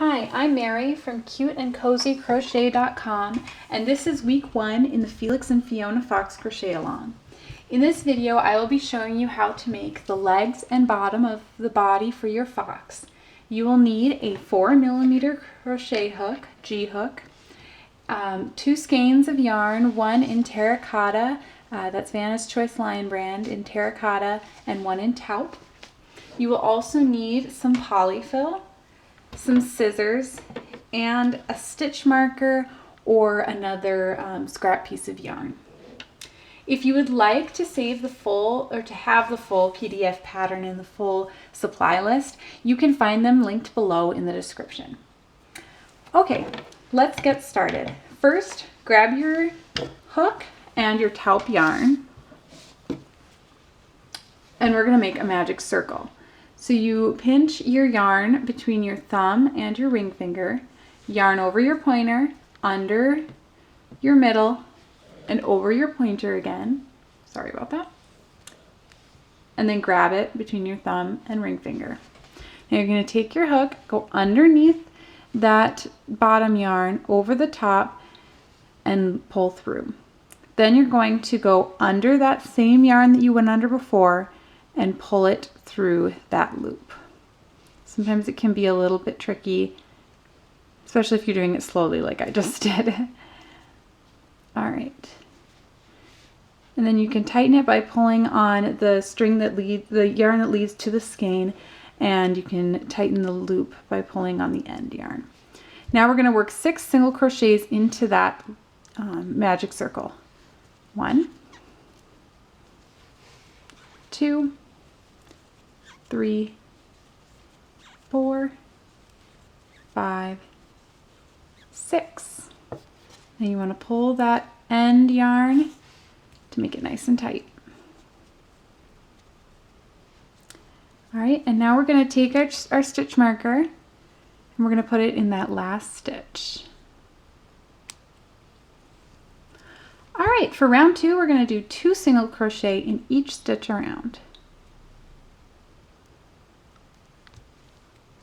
Hi, I'm Mary from cuteandcozycrochet.com, and this is week 1 in the Felix and Fiona Fox Crochet-along. In this video, I will be showing you how to make the legs and bottom of the body for your fox. You will need a 4mm crochet hook, G-hook, 2 skeins of yarn, one in terracotta, that's Vanna's Choice Lion brand, in terracotta, and one in taupe. You will also need some polyfill, some scissors, and a stitch marker or another scrap piece of yarn. If you would like to save the full or to have the full PDF pattern and the full supply list, you can find them linked below in the description. Okay, let's get started. First, grab your hook and your taupe yarn, and we're going to make a magic circle. So you pinch your yarn between your thumb and your ring finger, yarn over your pointer, under your middle, and over your pointer again. Sorry about that. And then grab it between your thumb and ring finger. Now you're going to take your hook, go underneath that bottom yarn over the top and pull through. Then you're going to go under that same yarn that you went under before and pull it through that loop. Sometimes it can be a little bit tricky, especially if you're doing it slowly like I just did. All right. And then you can tighten it by pulling on the string that leads, the yarn that leads to the skein, and you can tighten the loop by pulling on the end yarn. Now we're going to work 6 single crochets into that magic circle. 1, 2, 3, 4, 5, 6. Now you want to pull that end yarn to make it nice and tight. All right, and now we're going to take our stitch marker and we're going to put it in that last stitch. All right, for round 2, we're going to do 2 single crochet in each stitch around.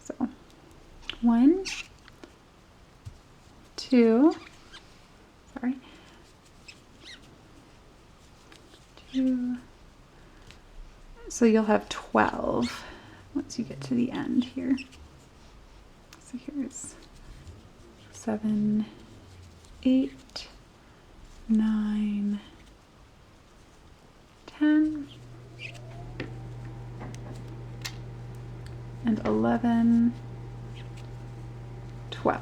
So 1, 2, sorry, 2, so you'll have 12 once you get to the end here. So here's 7, 8, 9, 10, and 11, 12.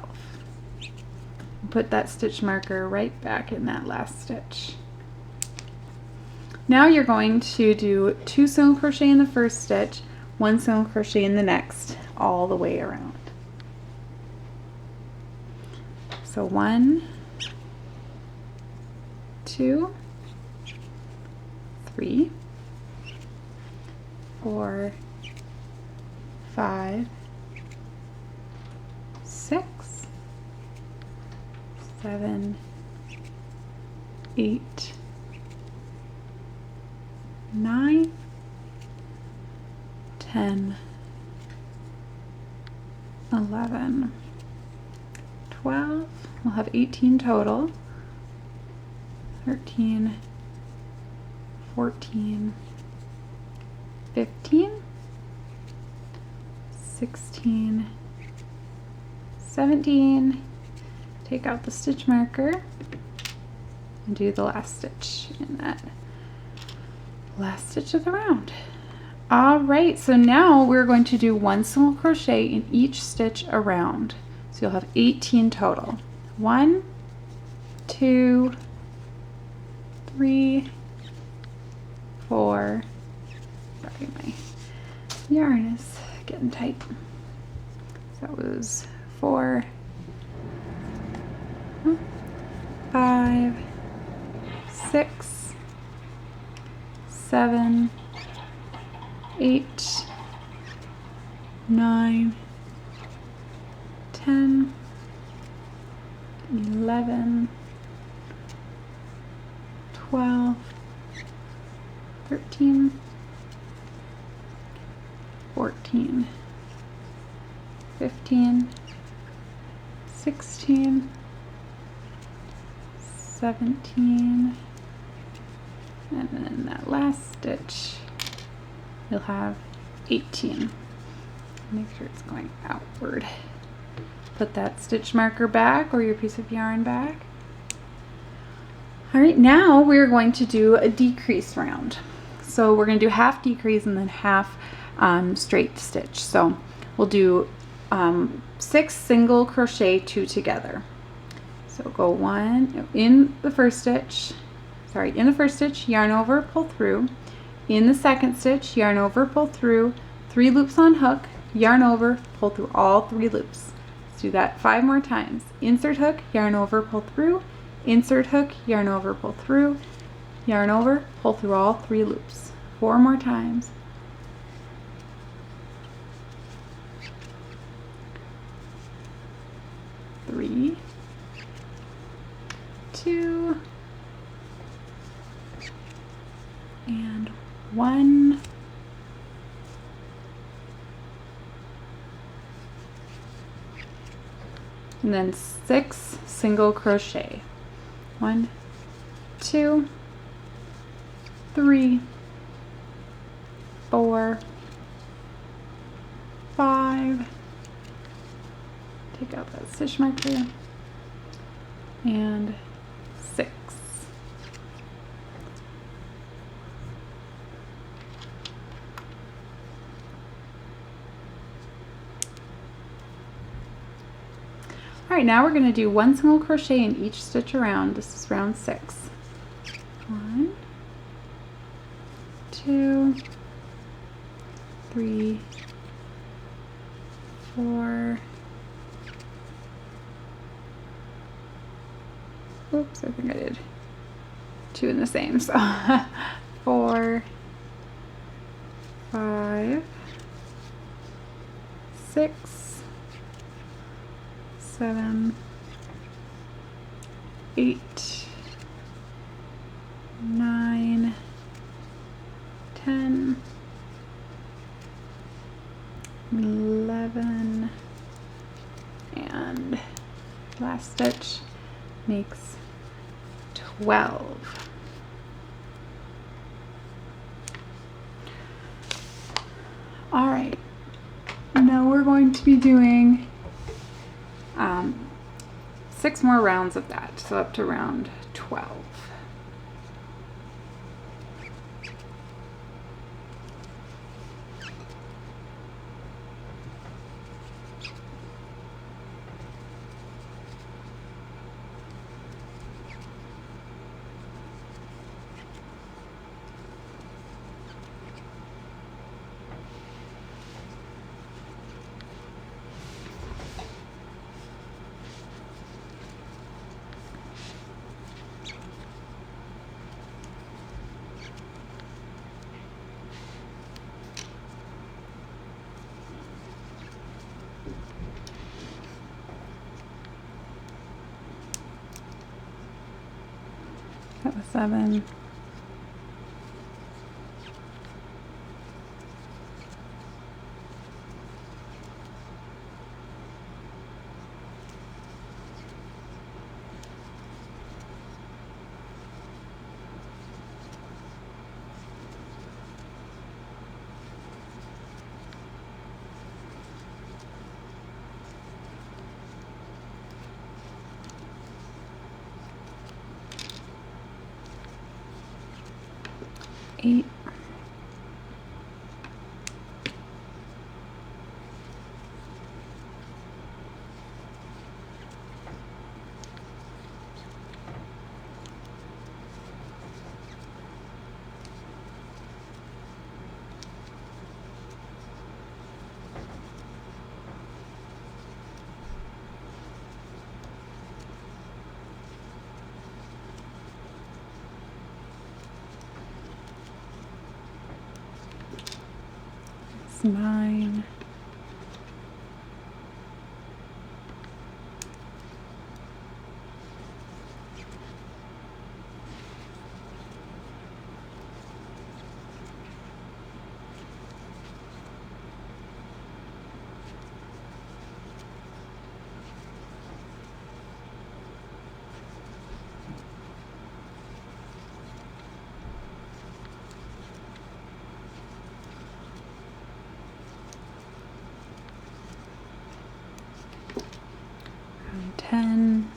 Put that stitch marker right back in that last stitch. Now you're going to do 2 single crochet in the first stitch, 1 single crochet in the next, all the way around. So 1, 2, 3, 4, 5, 6, 7, 8, 9, 10, 11, 12. We'll have 18 total. 13, 14, 15, 16, 17, take out the stitch marker and do the last stitch in that last stitch of the round. All right, so now we're going to do 1 single crochet in each stitch around. So you'll have 18 total. 1, 2, 3, 4, sorry, my yarn is getting tight. So that was 4, 5, 6, 7, 8, 9, 10, 11, 12, 13, 14, 15, 16, 17, and then that last stitch you'll have 18. Make sure it's going outward. Put that stitch marker back or your piece of yarn back. All right, now we're going to do a decrease round. So we're going to do half decrease and then half straight stitch. So we'll do 6 single crochet 2 together. So go 1 in the first stitch, yarn over, pull through. In the second stitch, yarn over, pull through, 3 loops on hook, yarn over, pull through all 3 loops. Let's do that 5 more times. Insert hook, yarn over, pull through, insert hook, yarn over, pull through, yarn over, pull through all 3 loops. 4 more times. Three, 2, and 1. And then 6 single crochet. 1, 2, 3, 4, 5. Take out that stitch marker. And 6. All right, now we're going to do 1 single crochet in each stitch around. This is round 6. 1, 2, 3, 4. Oops, I think I did 2 in the same. So 4, 5, 6, 7, 8, 9, 10, 11, and last stitch makes 12. All right, now we're going to be doing 6 more rounds of that, so up to round 12. That was 7. Eight. It's 9. 10.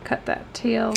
Cut that tail.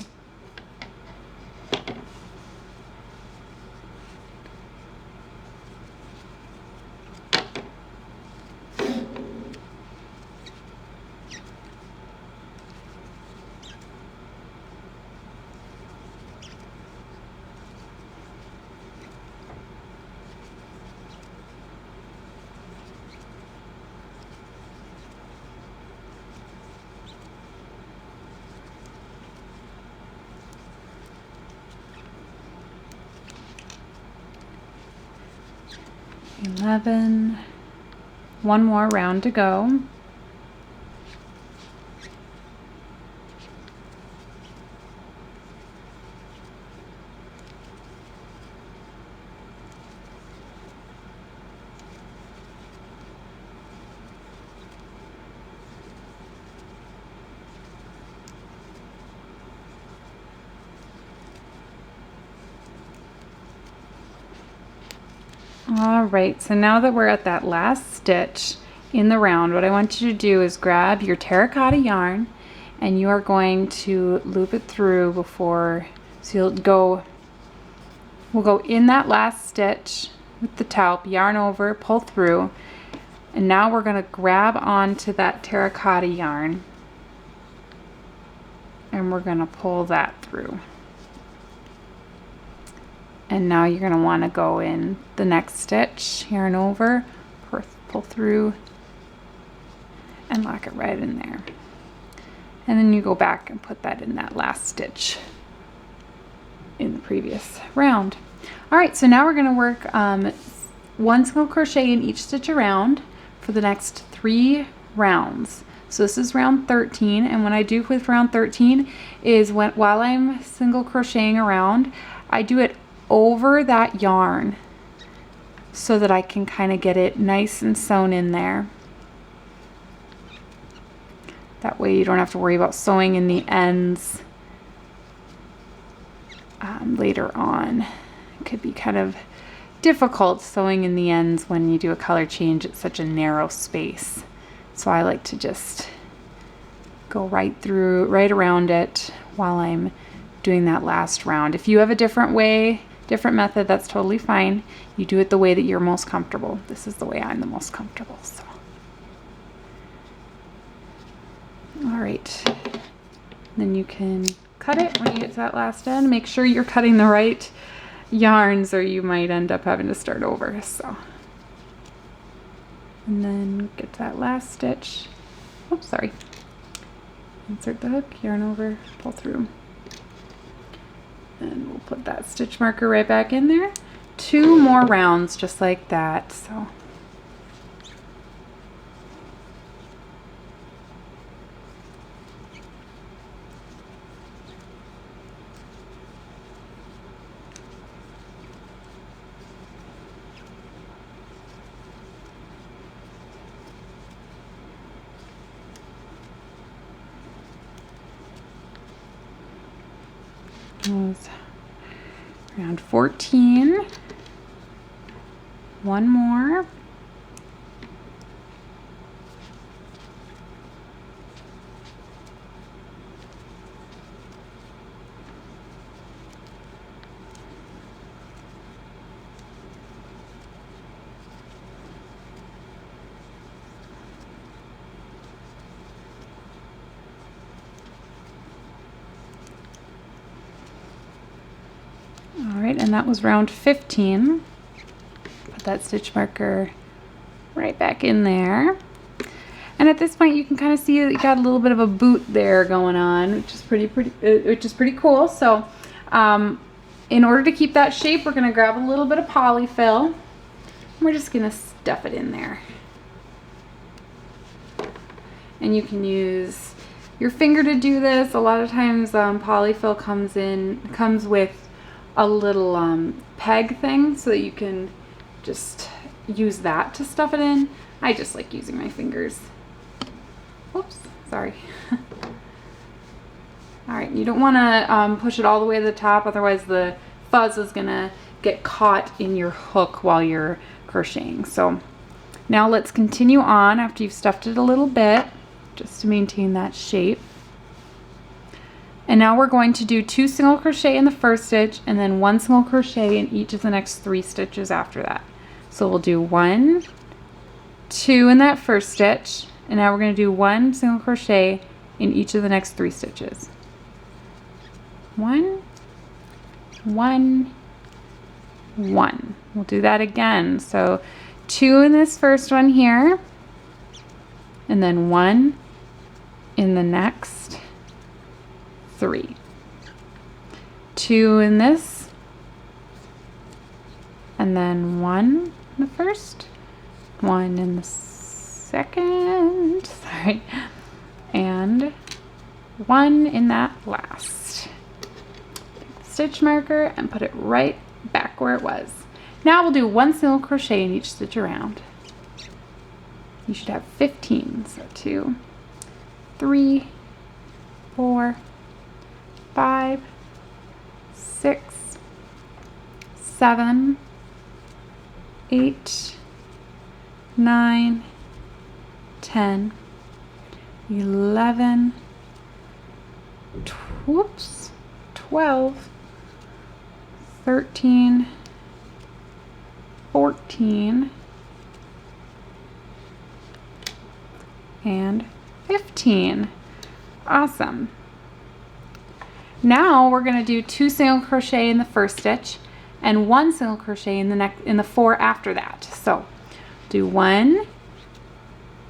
One more round to go. All right, so now that we're at that last stitch in the round, what I want you to do is grab your terracotta yarn and you are going to loop it through before, so we'll go in that last stitch with the taupe, yarn over, pull through, and now we're going to grab onto that terracotta yarn and we're going to pull that through. And now you're going to want to go in the next stitch, yarn over, pull through, and lock it right in there. And then you go back and put that in that last stitch in the previous round. All right, so now we're going to work 1 single crochet in each stitch around for the next 3 rounds. So this is round 13, and what I do with round 13 is while I'm single crocheting around, I do it over that yarn so that I can kind of get it nice and sewn in there. That way you don't have to worry about sewing in the ends later on. It could be kind of difficult sewing in the ends when you do a color change. It's such a narrow space. So I like to just go right around it while I'm doing that last round. If you have a different method, that's totally fine. You do it the way that you're most comfortable. This is the way I'm the most comfortable. So, all right. Then you can cut it when you get to that last end. Make sure you're cutting the right yarns or you might end up having to start over. So, and then get to that last stitch. Oops, sorry. Insert the hook, yarn over, pull through. And we'll put that stitch marker right back in there. 2 more rounds just like that. So round 14, 1 more, and that was round 15. Put that stitch marker right back in there. And at this point you can kind of see that you got a little bit of a boot there going on, which is pretty cool. So in order to keep that shape, we're going to grab a little bit of polyfill. We're just going to stuff it in there. And you can use your finger to do this. A lot of times polyfill comes with a little peg thing so that you can just use that to stuff it in. I just like using my fingers. Oops, sorry. All right, you don't want to push it all the way to the top, otherwise the fuzz is gonna get caught in your hook while you're crocheting. So now let's continue on after you've stuffed it a little bit, just to maintain that shape. And now we're going to do 2 single crochet in the first stitch and then 1 single crochet in each of the next 3 stitches after that. So we'll do 1, 2 in that first stitch, and now we're going to do 1 single crochet in each of the next 3 stitches. 1, 1, 1. We'll do that again. So 2 in this first one here, and then 1 in the next 3. 2 in this, and then 1 in the first, 1 in the second, sorry, and 1 in that last. Take the stitch marker and put it right back where it was. Now we'll do 1 single crochet in each stitch around. You should have 15, so 2, 3, 4, 5, 6, 7, 8, 9, 10, 11, 12, 13, 14, and 15. Awesome. Now we're going to do 2 single crochet in the first stitch and 1 single crochet in the 4 after that. So do 1,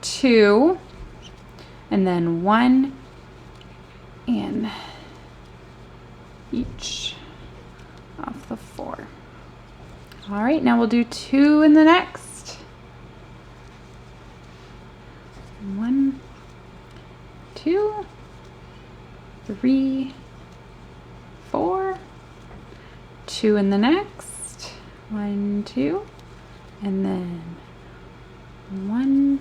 2, and then 1 in each of the 4. All right, now we'll do 2 in the next. 1, 2, 3, 4, 2 in the next, 1, 2, and then 1,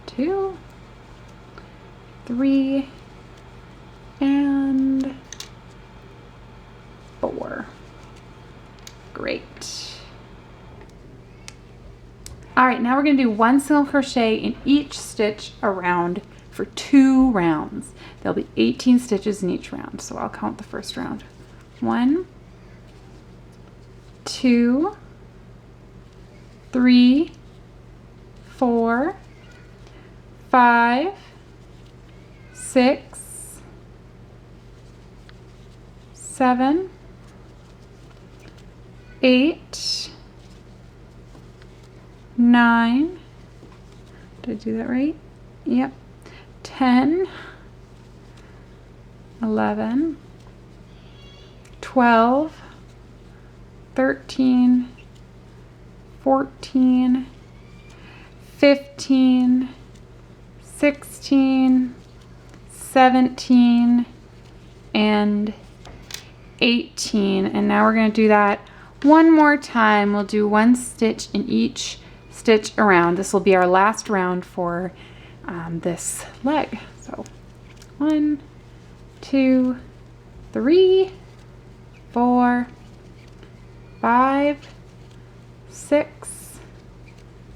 2, 3, and 4. Great. All right, now we're going to do 1 single crochet in each stitch around for 2 rounds. There'll be 18 stitches in each round, so I'll count the first round. 1, 2, 3, 4, 5, 6, 7, 8, 9. Did I do that right? Yep. 10, 11, 12, 13, 14, 15, 16, 17, and 18. And now we're going to do that one more time. We'll do 1 stitch in each stitch around. This will be our last round for this leg. So 1, 2, 3, 4, 5, 6,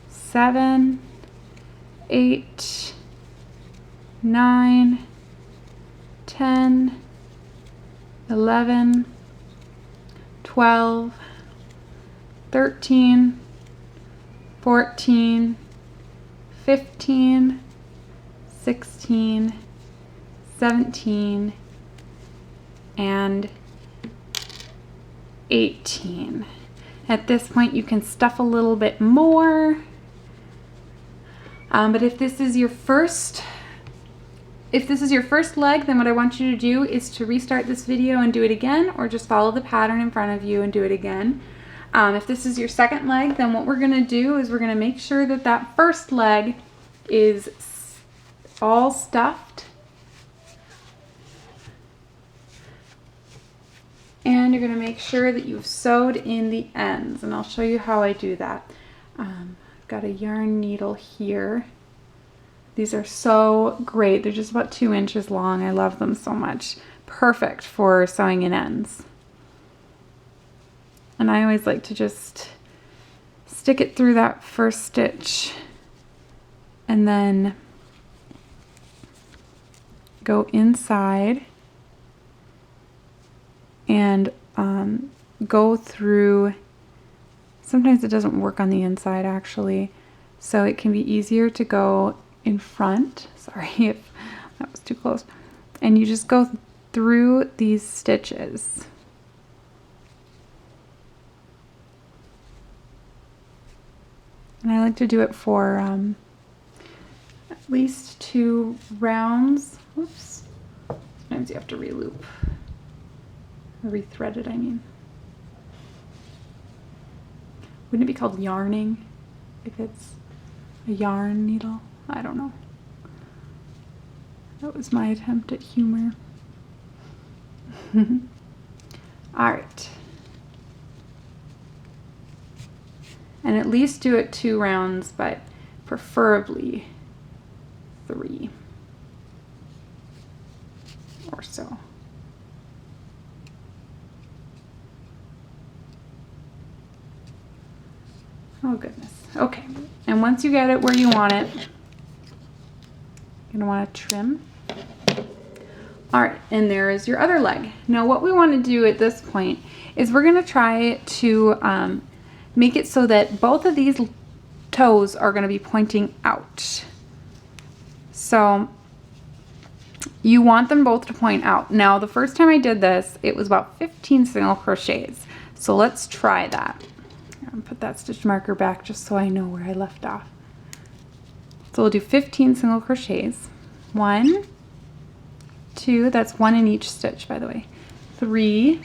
7, 8, 9, 10, 11, 12, 13, 14, 15, 16, 17, and 18. At this point you can stuff a little bit more, but if this is your first leg, then what I want you to do is to restart this video and do it again, or just follow the pattern in front of you and do it again. If this is your second leg, then what we're going to do is we're going to make sure that that first leg is all stuffed. And you're going to make sure that you've sewed in the ends, and I'll show you how I do that. I've got a yarn needle here. These are so great. They're just about 2 inches long. I love them so much. Perfect for sewing in ends. And I always like to just stick it through that first stitch and then go inside and go through. Sometimes it doesn't work on the inside actually, so it can be easier to go in front. Sorry if that was too close. And you just go through these stitches. And I like to do it for at least 2 rounds. Whoops. Sometimes you have to re-loop. Or re-thread it, I mean. Wouldn't it be called yarning if it's a yarn needle? I don't know. That was my attempt at humor. Alright. And at least do it 2 rounds, but preferably 3 or so. Oh goodness. Okay, and once you get it where you want it, you're gonna want to trim. All right, and there is your other leg. Now what we want to do at this point is we're gonna try to make it so that both of these toes are gonna be pointing out. So you want them both to point out. Now the first time I did this, it was about 15 single crochets. So let's try that. I'll put that stitch marker back just so I know where I left off. So we'll do 15 single crochets. 1, 2, that's 1 in each stitch, by the way. 3,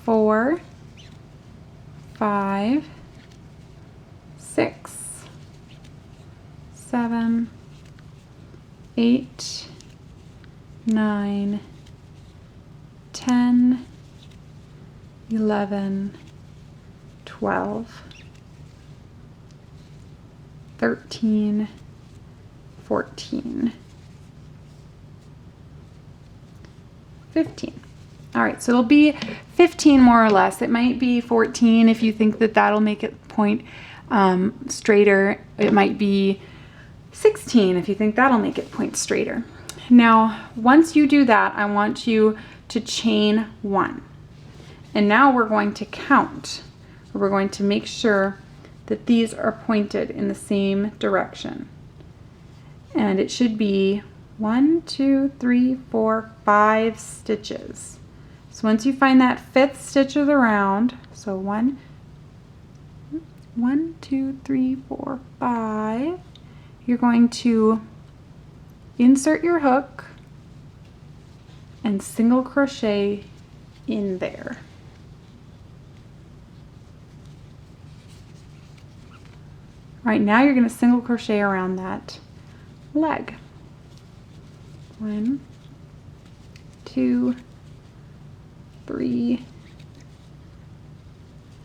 4, 5, 6, 7, 8, 9, 10, 11, 12, 13, 14, 15. All right, so it'll be 15 more or less. It might be 14 if you think that that'll make it point straighter. It might be 16 if you think that'll make it point straighter. Now, once you do that, I want you to chain 1. And now we're going to count. We're going to make sure that these are pointed in the same direction. And it should be 1, 2, 3, 4, 5 stitches. So once you find that 5th stitch of the round, so 1, 2, 3, 4, 5, you're going to insert your hook and single crochet in there. All right, now you're going to single crochet around that leg. 1, 2, 3,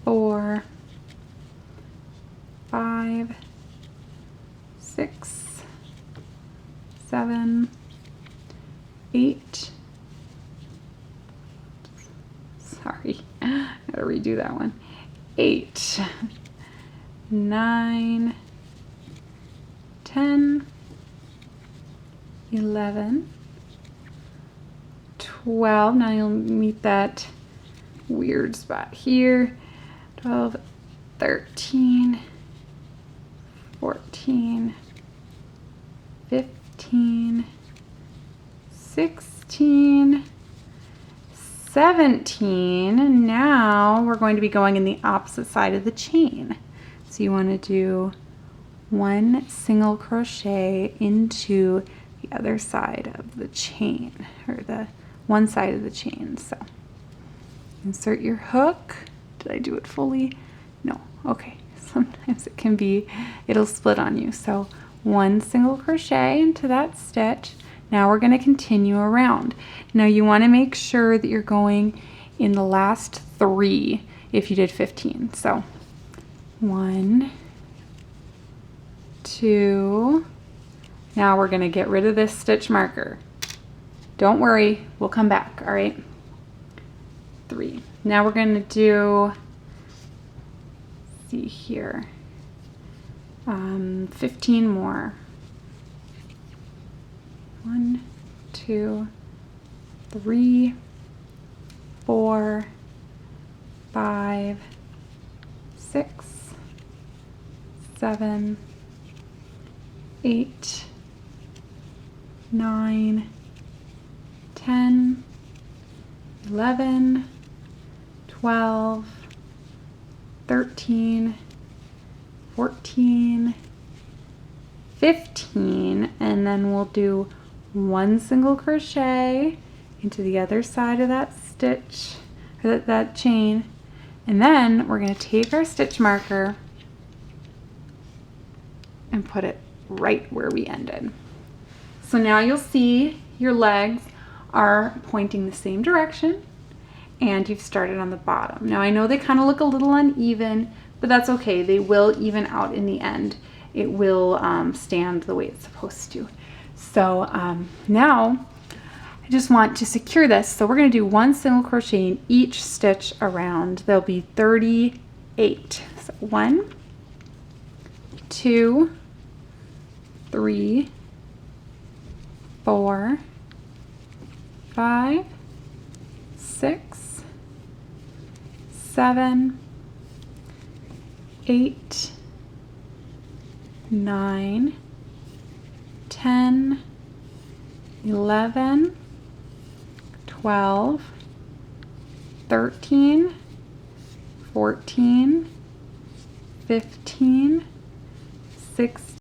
4, 5, 6, 7, 8. Sorry, I gotta redo that one. 8, 9, 10, 11, 12. Now you'll meet that weird spot here. 12, 13, 14, 15, 16, 17. And now we're going to be going in the opposite side of the chain. So you want to do 1 single crochet into the other side of the chain, or the one side of the chain. So insert your hook. Did I do it fully? No. Okay. Sometimes it can be, it'll split on you. So 1 single crochet into that stitch. Now we're going to continue around. Now you want to make sure that you're going in the last 3 if you did 15. So 1, 2. Now we're going to get rid of this stitch marker. Don't worry, we'll come back, all right? 3. Now we're going to do, let's see here, 15 more. 1, 2, 3, 4, 5, 6, 7, 8, 9, 10, 11, 12, 13, 14, 15, and then we'll do 1 single crochet into the other side of that stitch, or that chain, and then we're going to take our stitch marker and put it right where we ended. So now you'll see your legs are pointing the same direction, and you've started on the bottom. Now I know they kind of look a little uneven, but that's okay. They will even out in the end. It will stand the way it's supposed to. So now I just want to secure this. So we're going to do 1 single crochet in each stitch around. There'll be 38. So 1, 2, 3, 4, 5, 6, 7, 8, 9, 10, 11, 12, 13, 14, 15, 16,